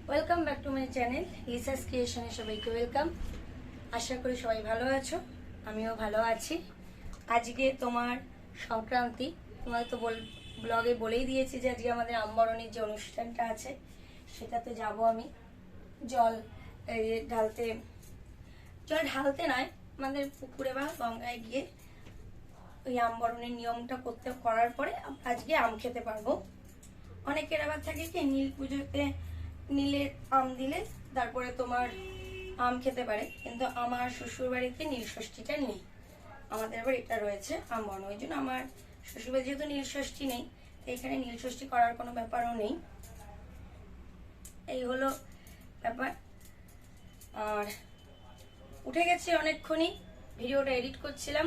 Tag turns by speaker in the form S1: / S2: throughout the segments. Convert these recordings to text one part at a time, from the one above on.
S1: Welcome back to my channel Lisa's ক্রিয়েশনে সবাইকে welcome. আশা করি সবাই ভালো আছো, আমিও ভালো আছি। আজকে তোমার সংক্রান্তি, তোমাদের তো ব্লগে বলেই দিয়েছি যে আজকে আমাদের আমবরণীর যে অনুষ্ঠানটা আছে সেটাতে যাব আমি। জল ঢালতে নয়, আমাদের পুকুরে বা গঙ্গায় গিয়ে ওই আমবরণের নিয়মটা করার পরে আজকে আম খেতে পারবো। অনেকের আবার থাকে কি নীল পুজোতে নীলের আম দিলে তারপরে তোমার আম খেতে পারে, কিন্তু আমার শ্বশুর বাড়িতে নীল ষষ্ঠীটা নেই, আমাদের আবার এটা রয়েছে আমবরণ। ওই জন্য আমার শ্বশুরবাড়ি যেহেতু নীল ষষ্ঠী নেই, তো এখানে নীল ষষ্ঠী করার কোনো ব্যাপারও নেই। এই হলো ব্যাপার। আর উঠে গেছি অনেকক্ষণই, ভিডিওটা এডিট করছিলাম,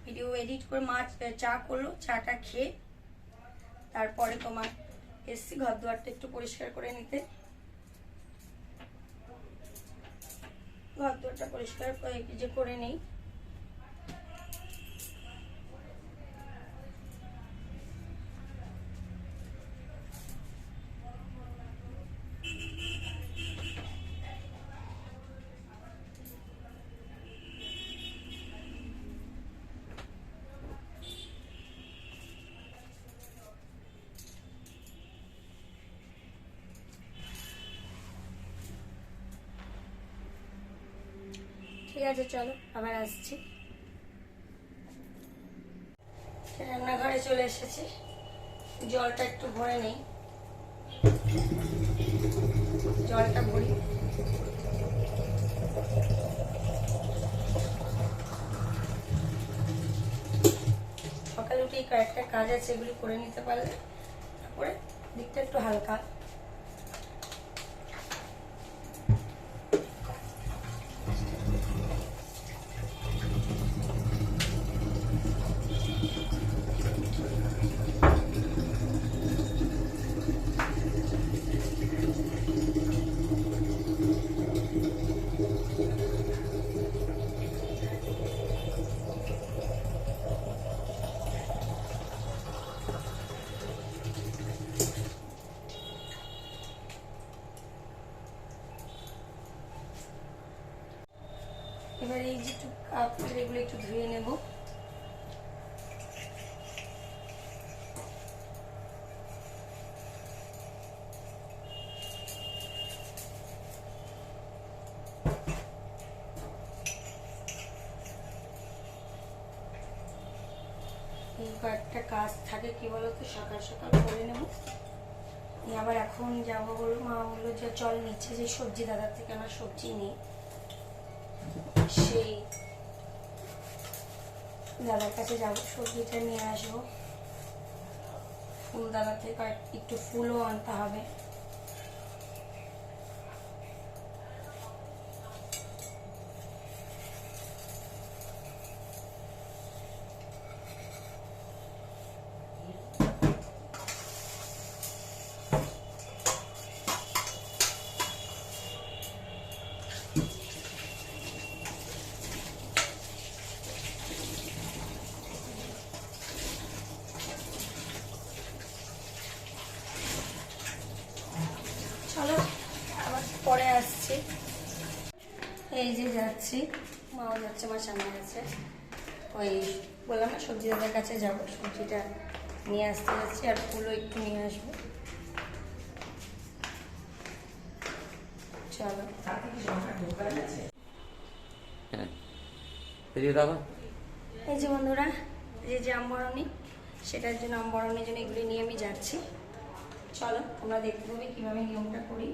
S1: ভিডিও এডিট করে মা চা করলো, চাটা খেয়ে তারপরে তোমার এসছি ঘর দুয়ারটা একটু পরিষ্কার করে নিতে। ঘর দুয়ারটা পরিষ্কার করে নেই। ঠিক আছে, চলো আবার আসছি। রান্নাঘরে চলে এসেছি, জলটা একটু ভরে নেই, জলটা ভরি। সকালে উঠে কয়েকটা কাজ আছে, এগুলি করে নিতে পারলে তারপরে দিকটা একটু হালকা। এবার এই যে কাপ এগুলো একটু ধুয়ে নেব। কয়েকটা কাজ থাকে, কি বলতো, সকাল সকাল করে নেব। আবার এখন যাবো বললো, মা বললো যে চল নিচ্ছে যে সবজি দাদার থেকে আমার সবজি নেই, সেই দাদার কাছে যাবো, সবজিটা নিয়ে আসবো। ফুল দাদার থেকে একটু ফুলও আনতে হবে। চলো আবার পরে আসছি। এই যে যাচ্ছি, মাও যাচ্ছে, আমার সামনে আছে। ওই বললাম না সবজি দাদার কাছে যাবো, সবজিটা নিয়ে আসতে যাচ্ছি, আর ফুলও একটু নিয়ে আসবো। চলো এই যে বন্ধুরা, যে আমবরণী, সেটার জন্য আমবরণের জন্য এগুলি নিয়ে আমি যাচ্ছি। চলো তোমরা দেখতে পাবে কিভাবে নিয়মটা করি।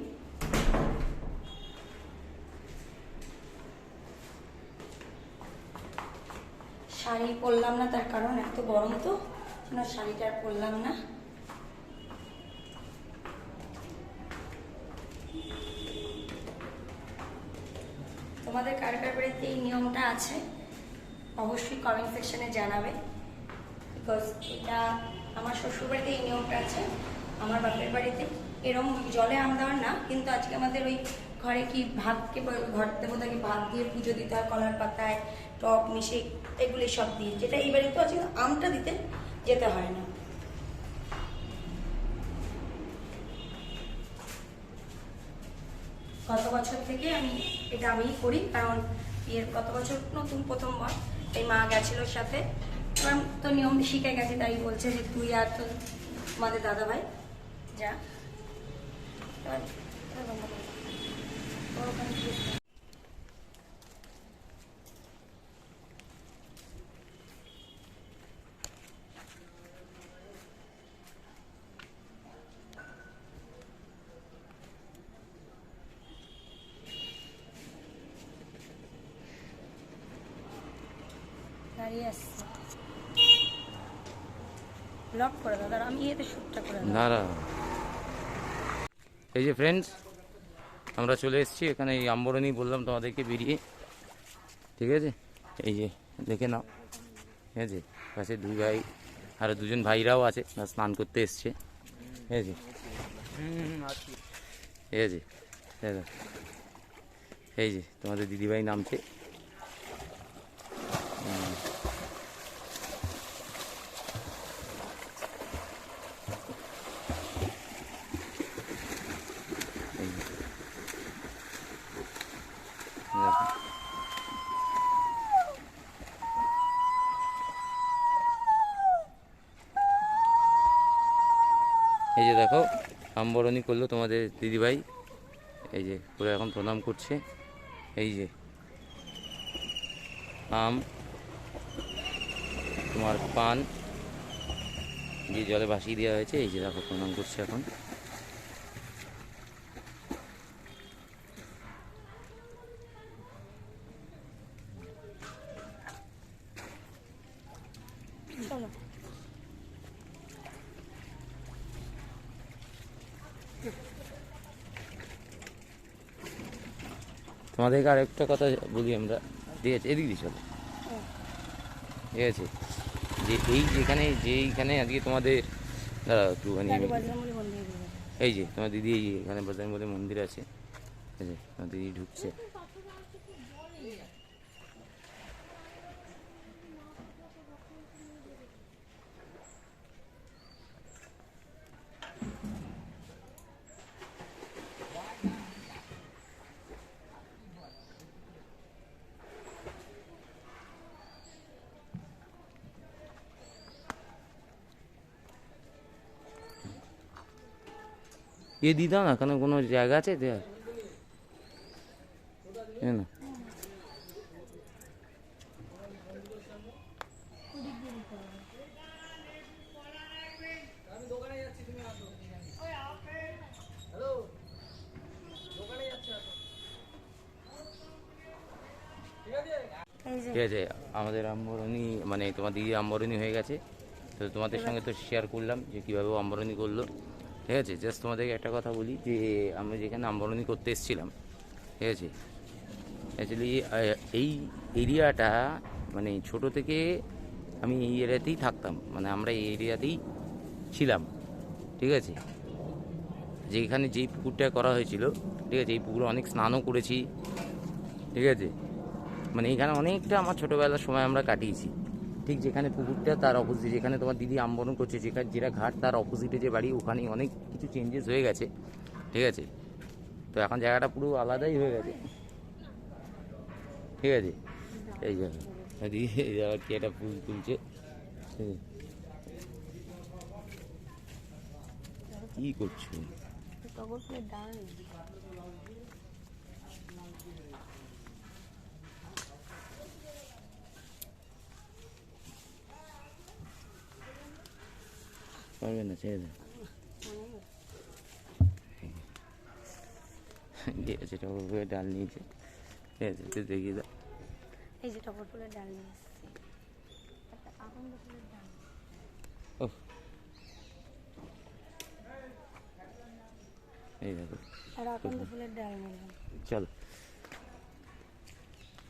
S1: শাড়ি পরলাম না, তার কারণ এত গরম, তো শাড়িটা আর পরলাম না। তোমাদের কার কার বাড়িতে এই নিয়মটা আছে অবশ্যই কমেন্ট সেকশনে জানাবে, বিকজ এটা আমার শ্বশুর বাড়িতে এই নিয়মটা আছে। আমার বাপের বাড়িতে এরম জলে আম দেওয়ার না, কিন্তু আজকে আমাদের ওই ঘরে কি ভাতকে, ঘর দেবতাকে ভাত দিয়ে পুজো দিতে হয়, কলার পাতায় টক মিশে এগুলি সব দিয়ে, যেটা এই বাড়িতেও আছে, আমটা দিতে যেতে হয় না। গত বছর থেকে এটা আমিই করি, কারণ গত বছর নতুন প্রথমবার এই মা গেছিল সাথে, এবার তো নিয়ম শিখে গেছে, তাই বলছে যে তুই আর তো আমাদের দাদা ভাই যা দাঁড়িয়ে আসছে। লক করে দাদা, আমি এতে শুটটা করে
S2: না না। এই যে ফ্রেন্ডস, আমরা চলে এসেছি এখানে এই আম্বরণী বললাম তোমাদেরকে বেরিয়ে, ঠিক আছে? এই যে দেখে নাও, ঠিক আছে? পাশে দুই ভাই আর দুজন ভাইরাও আছে, স্নান করতে এসছে, ঠিক আছে? ঠিক আছে, এই যে তোমাদের দিদিভাই নামছে। এই যে দেখো, আম্বরণী করলো তোমাদের দিদিভাই, এই যে পুরো এখন প্রণাম করছে। এই যে আম, তোমার পান দিয়ে জলে ভাসিয়ে দেওয়া হয়েছে। এই যে দেখো প্রণাম করছে এখন। তোমাদেরকে আর একটা কথা বলি আমরা, ঠিক আছে? এদিক দিয়ে চলো, ঠিক আছে? যে যেইখানে আজকে তোমাদের দাঁড়া একটুখানি, এই যে তোমার দিদি, এই যে এখানে বজরংবলী মন্দির আছে, ঠিক আছে? তোমার দিদি ঢুকছে। এ দিয়ে দাও না, কোনো জায়গা আছে দেওয়ার? না, ঠিক আছে? আমাদের আম্বরণী মানে তোমার দিদি আম্বরণী হয়ে গেছে, তো তোমাদের সঙ্গে তো শেয়ার করলাম যে কীভাবে আম্বরণী করলো, ঠিক আছে? জাস্ট তোমাদেরকে একটা কথা বলি যে আমরা যেখানে আম্বরণী করতে এসেছিলাম, ঠিক আছে, অ্যাকচুয়ালি এই এরিয়াটা মানে ছোটো থেকে আমি এই এরিয়াতেই থাকতাম, মানে আমরা এই এরিয়াতেই ছিলাম, ঠিক আছে? যেখানে যেই পুকুরটা করা হয়েছিল, ঠিক আছে, এই পুকুরে অনেক স্নানও করেছি, ঠিক আছে? মানে এখানে অনেকটা আমার ছোটোবেলার সময় আমরা কাটিয়েছি। ঠিক যেখানে পুকুরটা তার অপোজিট, যেখানে তোমার দিদি আম্বরণ করছে, যেটা ঘাট তার অপোজিটে যে বাড়ি, ওখানে অনেক কিছু চেঞ্জেস হয়ে গেছে, ঠিক আছে? তো এখন জায়গাটা পুরো আলাদাই হয়ে গেছে, ঠিক আছে? এই জন্য দিদি আবার কি একটা ফুল তুলছে, কি করছো? পারবে না, ছেড়ে দেয়। ঠিক আছে, টগর ফুলের ডাল নিয়েছে, ঠিক আছে? তুই দেখিয়ে দাও।
S1: এই যে টগর ফুলের ডাল নিয়ে এসেছি, একটা আকন্দ ফুলের ডাল।
S2: ও এই দেখো,
S1: আর আকন্দ ফুলের ডাল নিলাম।
S2: চলো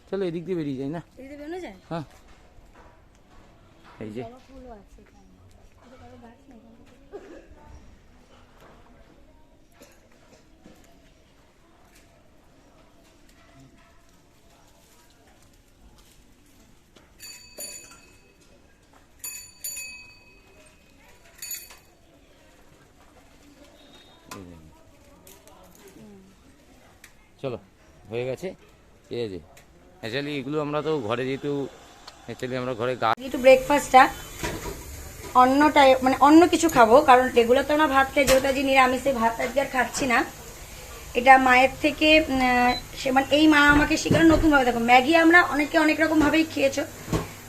S2: চলো, এদিক দিয়ে বেরিয়ে যাই না?
S1: এদিকে বেরোনো যায়?
S2: হ্যাঁ, এই যে
S1: ফুলও আছে এখানে, কারো গাছ নেই।
S2: চলো হয়ে গেছে, ঠিক আছে। অ্যাকচুয়ালি এগুলো আমরা তো ঘরে যেহেতু অ্যাকচুয়ালি আমরা ঘরে গাছ
S1: একটু ব্রেকফাস্টটা অন্যটাই মানে অন্য কিছু খাবো, কারণ রেগুলার তো আমরা ভাত খাই, যেহেতু আজ নিরামিষে ভাত আজকে আর খাচ্ছি না। এটা মায়ের থেকে সে মানে এই মা আমাকে শেখানো নতুনভাবে। দেখো ম্যাগি আমরা অনেকে অনেক রকমভাবেই খেয়েছো,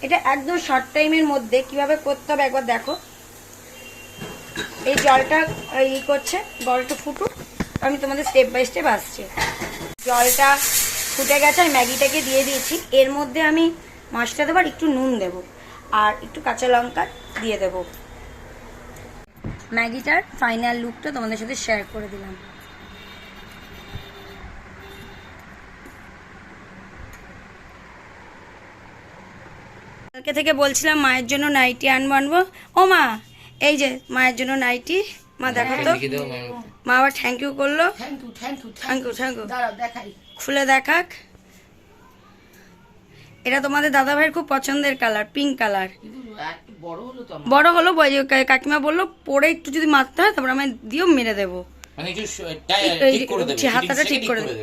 S1: এটা একদম শর্ট টাইমের মধ্যে কিভাবে করতে হবে একবার দেখো। এই জলটা ই করছে, জলটা ফুটুক, আমি তোমাদের স্টেপ বাই স্টেপ আসছি। জলটা ফুটে গেছে, আমি ম্যাগিটাকে দিয়ে দিয়েছি। এর মধ্যে আমি মশলা দেবো আর একটু নুন দেবো আর একটু কাঁচা লঙ্কা দিয়ে দেবো। ম্যাগিটার ফাইনাল লুকটা তোমাদের সাথে শেয়ার করে দিলাম। কালকে থেকে বলছিলাম মায়ের জন্য নাইটি আনবো। ও মা, এই যে মায়ের জন্য নাইটি। মা দেখো তো, মা আবার থ্যাংক ইউ করলো। থ্যাংক ইউ খুলে দেখাক। এটা তোমাদের দাদা ভাইয়ের খুব পছন্দের কালার, পিঙ্ক কালার। বড় হলো, কাকিমা বললো পরে একটু যদি মারতে হয় তারপর আমি দিও মেরে দেবো, হাতাটা ঠিক করে দেবো।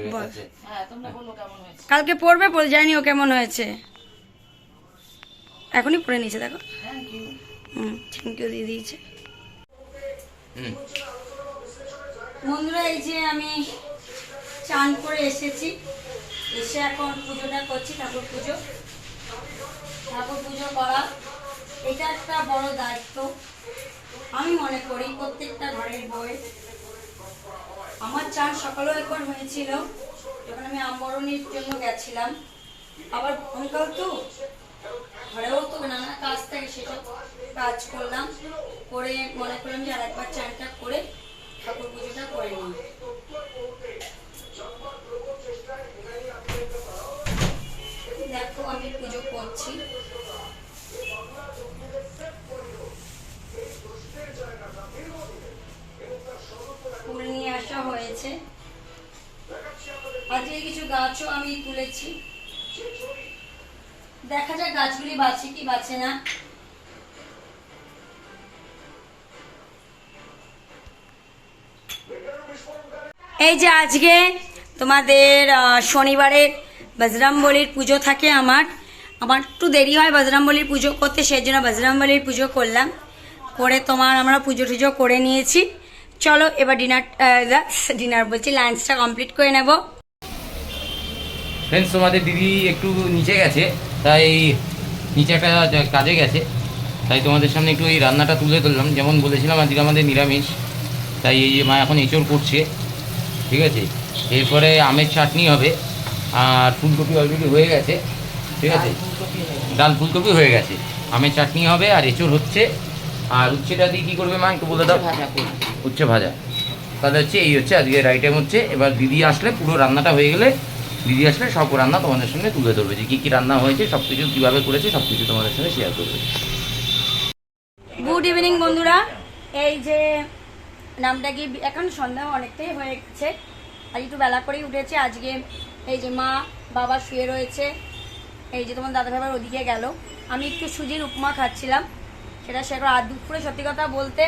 S1: কালকে পরবে, বলে জানি ও কেমন হয়েছে। এখনই পরে নিয়েছে দেখো। থ্যাংক ইউ দিয়ে দিয়েছে। বন্ধুরা এই যে আমি চান করে এসেছি, এসে এখন পুজোটা করছি। ঠাকুর পুজো করা এটা একটা বড় দায়িত্ব আমি মনে করি প্রত্যেকটা ঘরের বউয়ের। আমার চান সকালেও একবার হয়েছিল যখন আমি আমবরণীর জন্য গেছিলাম। আবার অঙ্কাল তো ঘরেও তো নানা কাজ থাকে, সেসব কাজ করলাম, করে মনে করলাম যে আরেকবার চানটা করে ঠাকুর পুজোটা করে নিই। দেখো আমি পুজো করছি। ফুল নিয়ে আসা হয়েছে, আজকে কিছু গাছও আমি তুলেছি। দেখা যাক গাছগুলি বাঁচে কি বাঁচে না। এই যে আজকে তোমাদের শনিবারের বজরংবলীর পুজো থাকে। আমার একটু দেরি হয় বজরংবলীর পুজো করতে, সেই জন্য বজরংবলীর পুজো করলাম। করে আমরা পুজো টুজো করে নিয়েছি। চলো এবার ডিনার বলছি লাঞ্চটা কমপ্লিট করে নেব।
S2: ফ্রেন্ডস, তোমাদের দিদি একটু নিচে গেছে, তাই নিচে একটা কাজে গেছে, তাই তোমাদের সামনে একটু এই রান্নাটা তুলে ধরলাম। যেমন বলেছিলাম আজকে আমাদের নিরামিষ, তাই এই যে মা এখন এঁচড় করছে, ঠিক আছে। এরপরে আমের চাটনি হবে, আর ফুলকপি অলরেডি হয়ে গেছে, ঠিক আছে। ডাল ফুলকপি হয়ে গেছে, আমের চাটনি হবে আর এঁচড় হচ্ছে। আর উচ্ছেটা দিয়ে কী করবে মা একটু বলে দাও। উচ্ছে ভাজা। তাহলে হচ্ছে এই হচ্ছে আজকের আইটেম হচ্ছে। এবার দিদি আসলে পুরো রান্নাটা হয়ে গেলে, দিদি আসলে সব রান্না তোমাদের সঙ্গে তুলে ধরবে, যে কী কী রান্না হয়েছে, সব কিছু কীভাবে করেছে সব কিছু তোমাদের সঙ্গে শেয়ার করবে।
S1: গুড ইভিনিং বন্ধুরা। এই যে নামটা কি, এখন সন্ধ্যা অনেকটাই হয়ে গেছে, আজ একটু বেলা করেই উঠেছে আজকে। এই যে মা বাবা শুয়ে রয়েছে, এই যে তোমার দাদা ভাইবার ওদিকে গেল। আমি একটু সুজির উপমা খাচ্ছিলাম, সেটা শেয়ার। আর দুপুরে সত্যি কথা বলতে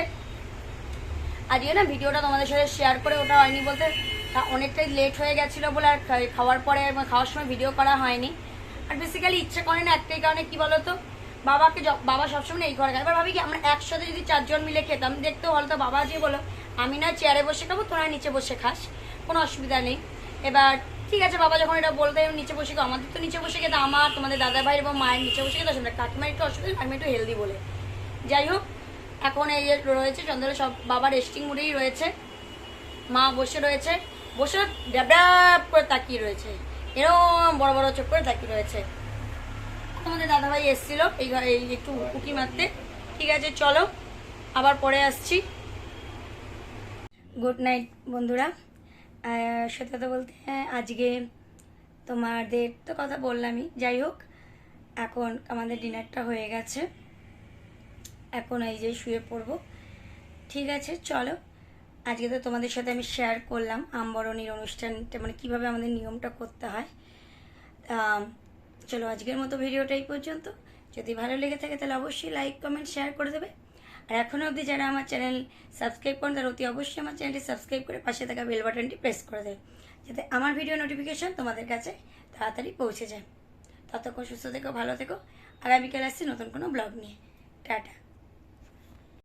S1: আজকে না ভিডিওটা তোমাদের সাথে শেয়ার করে ওটা হয়নি, বলতে অনেকটাই লেট হয়ে গেছিলো বলে আর খাওয়ার পরে খাওয়ার সময় ভিডিও করা হয়নি। আর বেসিক্যালি ইচ্ছে করে না একটাই কারণে, কি বলতো, বাবা সবসময় এই ঘরে খায়। এবার ভাবি কি আমরা একসাথে যদি 4 জন মিলে খেতাম, দেখতেও হলো। তো বাবা যে বলো আমি না চেয়ারে বসে খাবো, তোরা নিচে বসে খাস, কোনো অসুবিধা নেই। এবার ঠিক আছে, বাবা যখন এটা বলতে নিচে বসে খাও, আমাদের তো নিচে বসে খেতে, আমার তোমাদের দাদা ভাই এবং মায়ের নিচে বসে খেতে অসুবিধা, কাকিমার একটু অসুবিধা, আমি একটু হেলদি বলে। যাই হোক, এখন এই রয়েছে চন্দ্র, সব বাবা রেস্টিং মুডেই রয়েছে। মা বসে রয়েছে, বসে ড্যাব করে তাকিয়ে রয়েছে, এরকম বড় বড় চোখ করে তাকিয়ে রয়েছে। তোমাদের দাদাভাই এসেছিল এই একটু উকি মারতে। ঠিক আছে চলো, আবার পরে আসছি। গুড নাইট বন্ধুরা। সত্যি কথা বলতে আজকে তোমাদের তো কথা বললামই। যাই হোক, এখন আমাদের ডিনারটা হয়ে গেছে, এখন এই যে শুয়ে পড়বো। ঠিক আছে চলো, আজকে তো তোমাদের সাথে আমি শেয়ার করলাম আমবরণীর অনুষ্ঠানটা, মানে কীভাবে আমাদের নিয়মটা করতে হয়। চলো আজকের মতো ভিডিওটা এই পর্যন্ত। যদি ভালো লেগে থাকে তাহলে অবশ্যই লাইক কমেন্ট শেয়ার করে দেবে। আর এখনও অবধি যারা আমার চ্যানেল সাবস্ক্রাইব করেন তারা অতি অবশ্যই আমার চ্যানেলটি সাবস্ক্রাইব করে পাশে থাকা বেল বাটনটি প্রেস করে দেয়, যাতে আমার ভিডিও নোটিফিকেশন তোমাদের কাছে তাড়াতাড়ি পৌঁছে যায়। ততক্ষণ সুস্থ থেকো, ভালো থেকো। আগামীকাল আসছি নতুন কোনো ব্লগ নিয়ে। টাটা।